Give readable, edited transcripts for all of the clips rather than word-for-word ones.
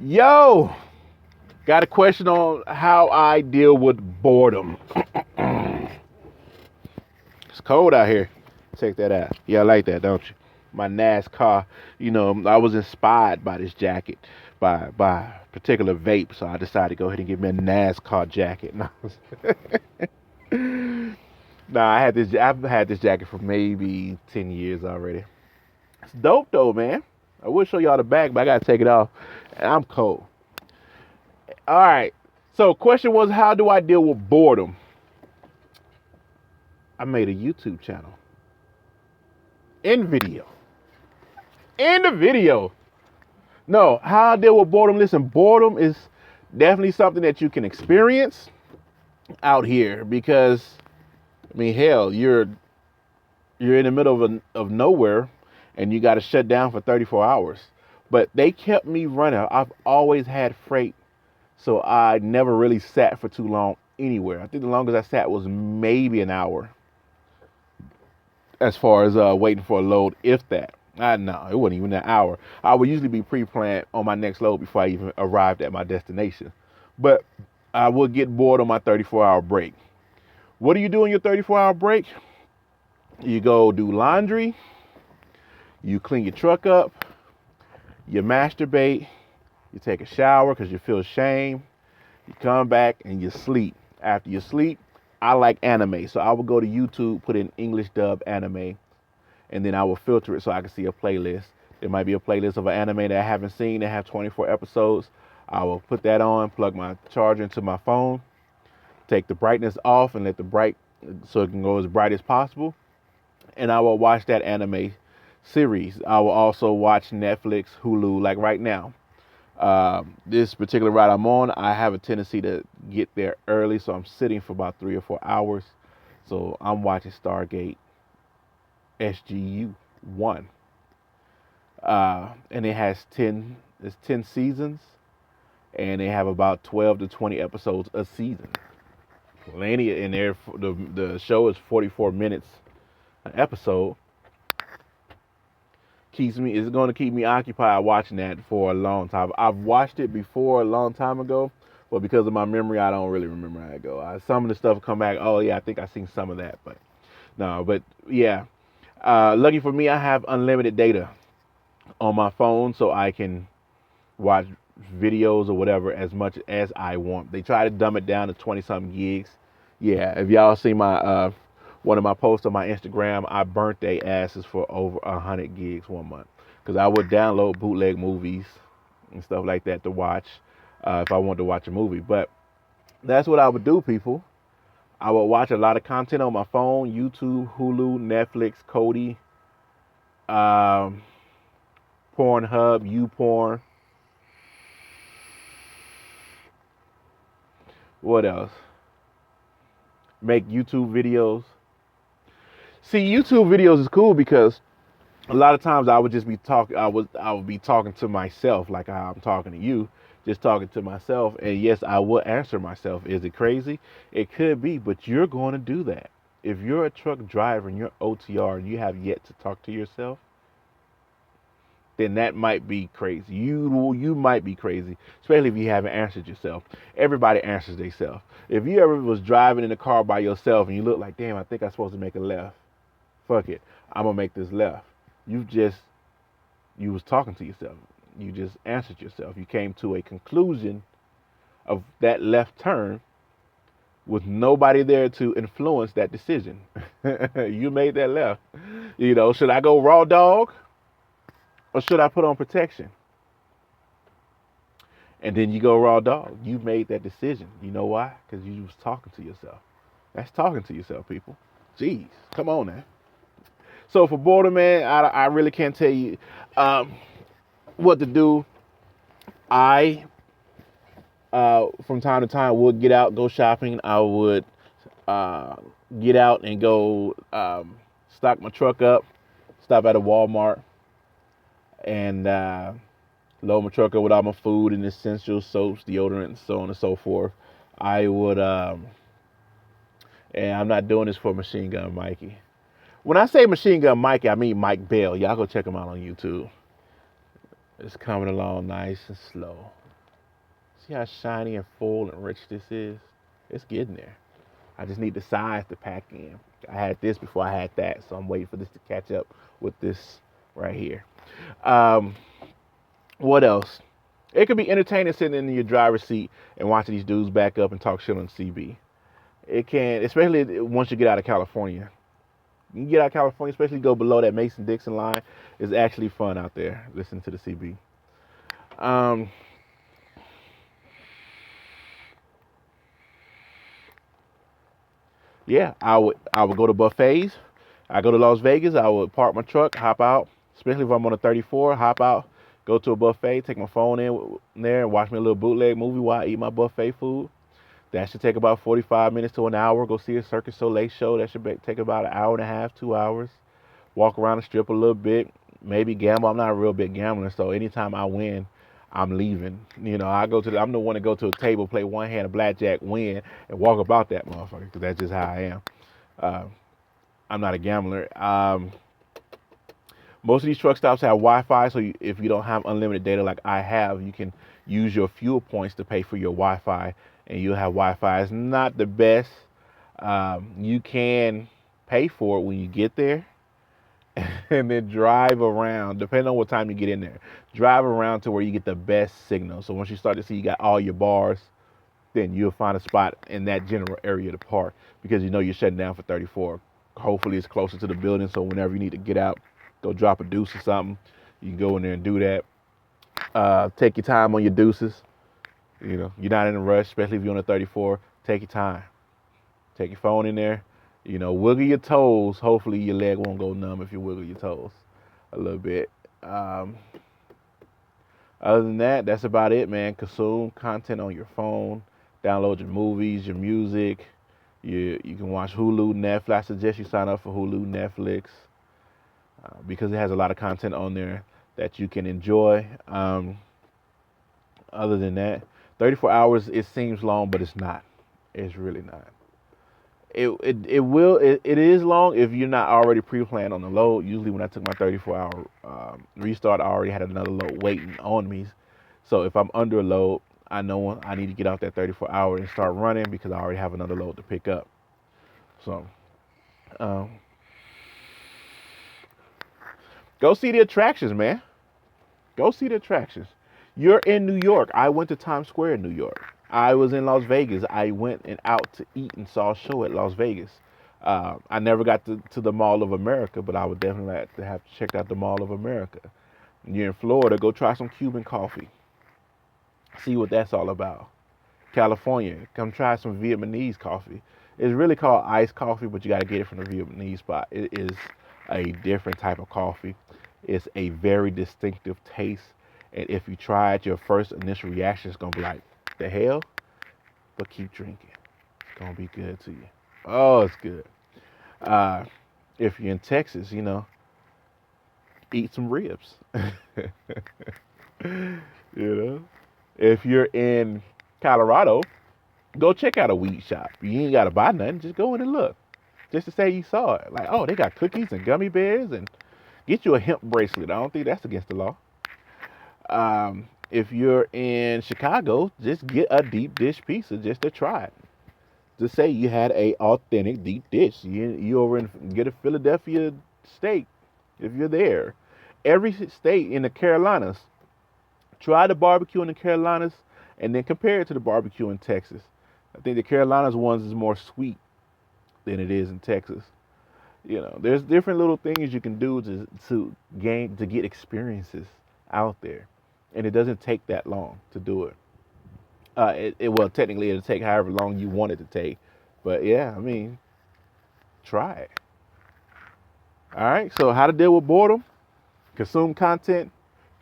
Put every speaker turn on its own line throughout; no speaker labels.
Yo, got a question on how I deal with boredom. It's cold out here. Check that out. Yeah, I like that, don't you? My NASCAR, I was inspired by this jacket, by a particular vape, so I decided to go ahead and get me a NASCAR jacket. Nah, I've had this jacket for maybe 10 years already. It's dope though, man. I will show y'all the back, but I gotta take it off. And I'm cold. All right. So, question was, how do I deal with boredom? I made a YouTube channel in video. In the video. No, how I deal with boredom. Listen, boredom is definitely something that you can experience out here because, I mean, hell, you're in the middle of nowhere and you got to shut down for 34 hours. But they kept me running. I've always had freight, so I never really sat for too long anywhere. I think the longest I sat was maybe an hour as far as waiting for a load, if that. No, it wasn't even an hour. I would usually be pre-planned on my next load before I even arrived at my destination. But I would get bored on my 34-hour break. What do you do in your 34-hour break? You go do laundry, you clean your truck up, you masturbate, you take a shower because you feel shame, you come back and you sleep. After you sleep, I like anime, so I will go to YouTube, put in English dub anime, and then I will filter it so I can see a playlist. There might be a playlist of an anime that I haven't seen that have 24 episodes. I will put that on, plug my charger into my phone, take the brightness off and let the bright so it can go as bright as possible. And I will watch that anime series. I will also watch Netflix, Hulu, like right now. This particular ride I'm on, I have a tendency to get there early, so I'm sitting for about 3 or 4 hours. So I'm watching Stargate SGU 1. And it has 10 seasons, and they have about 12 to 20 episodes a season. Plenty in there. The show is 44 minutes an episode. Is going to keep me occupied watching that for a long time. I've watched it before a long time ago, but because of my memory, I don't really remember how it go. Some of the stuff come back. Oh yeah, I think I seen some of that, but no. But yeah, lucky for me, I have unlimited data on my phone, so I can watch videos or whatever as much as I want. They try to dumb it down to 20 something gigs. Yeah, if y'all see my one of my posts on my Instagram, I burnt they asses for over 100 gigs 1 month because I would download bootleg movies and stuff like that to watch if I wanted to watch a movie. But that's what I would do, people. I would watch a lot of content on my phone: YouTube, Hulu, Netflix, Kodi, Pornhub, YouPorn. What else? Make YouTube videos. See, YouTube videos is cool because a lot of times I would just be talking. I would be talking to myself like how I'm talking to you, just talking to myself. And yes, I will answer myself. Is it crazy? It could be, but you're going to do that. If you're a truck driver and you're OTR and you have yet to talk to yourself, then that might be crazy. You might be crazy, especially if you haven't answered yourself. Everybody answers themselves. If you ever was driving in the car by yourself and you look like, damn, I think I'm supposed to make a left. Fuck it, I'm gonna make this left. You was talking to yourself. You just answered yourself. You came to a conclusion of that left turn with nobody there to influence that decision. You made that left. Should I go raw dog? Or should I put on protection? And then you go raw dog. You made that decision. You know why? Because you was talking to yourself. That's talking to yourself, people. Jeez, come on now. So for boredom, man, I really can't tell you what to do. I, from time to time, would get out, go shopping. I would get out and go stock my truck up, stop at a Walmart, and load my truck up with all my food and essentials, soaps, deodorant, and so on and so forth. I would, and I'm not doing this for Machine Gun Mikey. When I say Machine Gun Mikey, I mean Mike Bell. Y'all go check him out on YouTube. It's coming along nice and slow. See how shiny and full and rich this is? It's getting there. I just need the size to pack in. I had this before I had that, so I'm waiting for this to catch up with this right here. Um, what else? It could be entertaining sitting in your driver's seat and watching these dudes back up and talk shit on CB. It can, especially once you get out of California. You get out of California, especially go below that Mason-Dixon line. It's actually fun out there listening to the CB. Um, yeah, I would go to buffets. I go to Las Vegas. I would park my truck, hop out, especially if I'm on a 34, hop out, go to a buffet, take my phone in there, and watch me a little bootleg movie while I eat my buffet food. That should take about 45 minutes to an hour. Go see a Cirque du Soleil show. That should take about an hour and a half, 2 hours. Walk around the strip a little bit. Maybe gamble. I'm not a real big gambler, so anytime I win, I'm leaving. I'm the one to go to a table, play one hand of blackjack, win, and walk about that motherfucker, because that's just how I am. Uh, I'm not a gambler. Most of these truck stops have Wi-Fi, so if you don't have unlimited data like I have, you can use your fuel points to pay for your Wi-Fi, and you'll have Wi-Fi. It's not the best. You can pay for it when you get there, and then drive around, depending on what time you get in there. Drive around to where you get the best signal. So once you start to see you got all your bars, then you'll find a spot in that general area to park, because you know you're shutting down for 34. Hopefully it's closer to the building, so whenever you need to get out, go drop a deuce or something, you can go in there and do that. Take your time on your deuces. You're not in a rush, especially if you're on a 34. Take your time. Take your phone in there. Wiggle your toes. Hopefully your leg won't go numb if you wiggle your toes a little bit. Other than that, that's about it, man. Consume content on your phone. Download your movies, your music. You can watch Hulu, Netflix. I suggest you sign up for Hulu, Netflix, because it has a lot of content on there that you can enjoy. Other than that, 34 hours, it seems long, but it's not. It's really not. It is long if you're not already pre-planned on the load. Usually when I took my 34-hour restart, I already had another load waiting on me. So if I'm under a load, I know I need to get out that 34 hour and start running, because I already have another load to pick up. So go see the attractions, man. Go see the attractions. You're in New York. I went to Times Square in New York. I was in Las Vegas. I went out to eat and saw a show at Las Vegas. I never got to the Mall of America, but I would definitely like to have checked out the Mall of America. When you're in Florida, go try some Cuban coffee. See what that's all about. California, come try some Vietnamese coffee. It's really called iced coffee, but you got to get it from the Vietnamese spot. It is a different type of coffee. It's a very distinctive taste. And if you try it, your first initial reaction is going to be like, the hell? But keep drinking. It's going to be good to you. Oh, it's good. If you're in Texas, eat some ribs. If you're in Colorado, go check out a weed shop. You ain't got to buy nothing. Just go in and look. Just to say you saw it. Like, oh, they got cookies and gummy bears, and get you a hemp bracelet. I don't think that's against the law. If you're in Chicago, just get a deep dish pizza just to try it. To say you had a authentic deep dish. You over and get a Philadelphia steak if you're there. Every state in the Carolinas, try the barbecue in the Carolinas and then compare it to the barbecue in Texas. I think the Carolinas ones is more sweet than it is in Texas. There's different little things you can do to get experiences out there. And it doesn't take that long to do it. Well, technically it'll take however long you want it to take. But yeah, try it. All right, so how to deal with boredom? Consume content,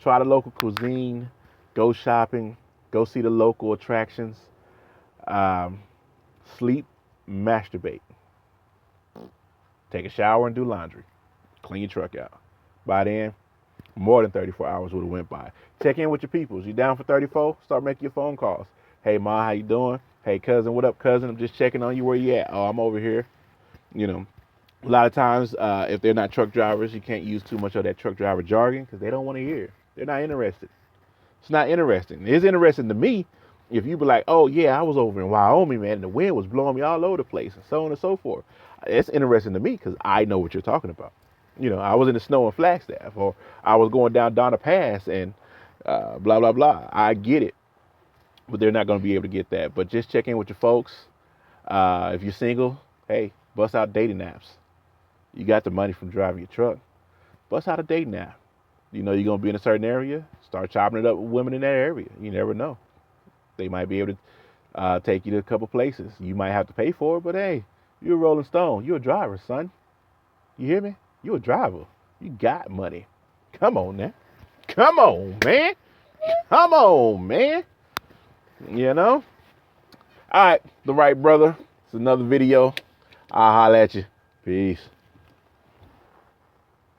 try the local cuisine, go shopping, go see the local attractions, sleep, masturbate, take a shower and do laundry, clean your truck out. By then, more than 34 hours would have went by. Check in with your peoples. You down for 34? Start making your phone calls. Hey, Ma, how you doing? Hey, cousin, what up, cousin? I'm just checking on you. Where you at? Oh, I'm over here. A lot of times, if they're not truck drivers, you can't use too much of that truck driver jargon, because they don't want to hear. They're not interested. It's not interesting. It's interesting to me, If you be like, oh yeah, I was over in Wyoming, man, and the wind was blowing me all over the place, and so on and so forth. It's interesting to me because I know what you're talking about. I was in the snow in Flagstaff, or I was going down Donna Pass, and blah blah blah. I get it, but they're not going to be able to get that. But just check in with your folks. If you're single, hey, bust out dating apps. You got the money from driving your truck. Bust out a dating app. You know you're going to be in a certain area. Start chopping it up with women in that area. You never know. They might be able to take you to a couple places. You might have to pay for it, but hey, you're a Rolling Stone. You're a driver, son. You hear me? You're a driver. You got money. Come on now. Come on, man. Come on, man. You know? All right, the right brother. It's another video. I'll holler at you. Peace.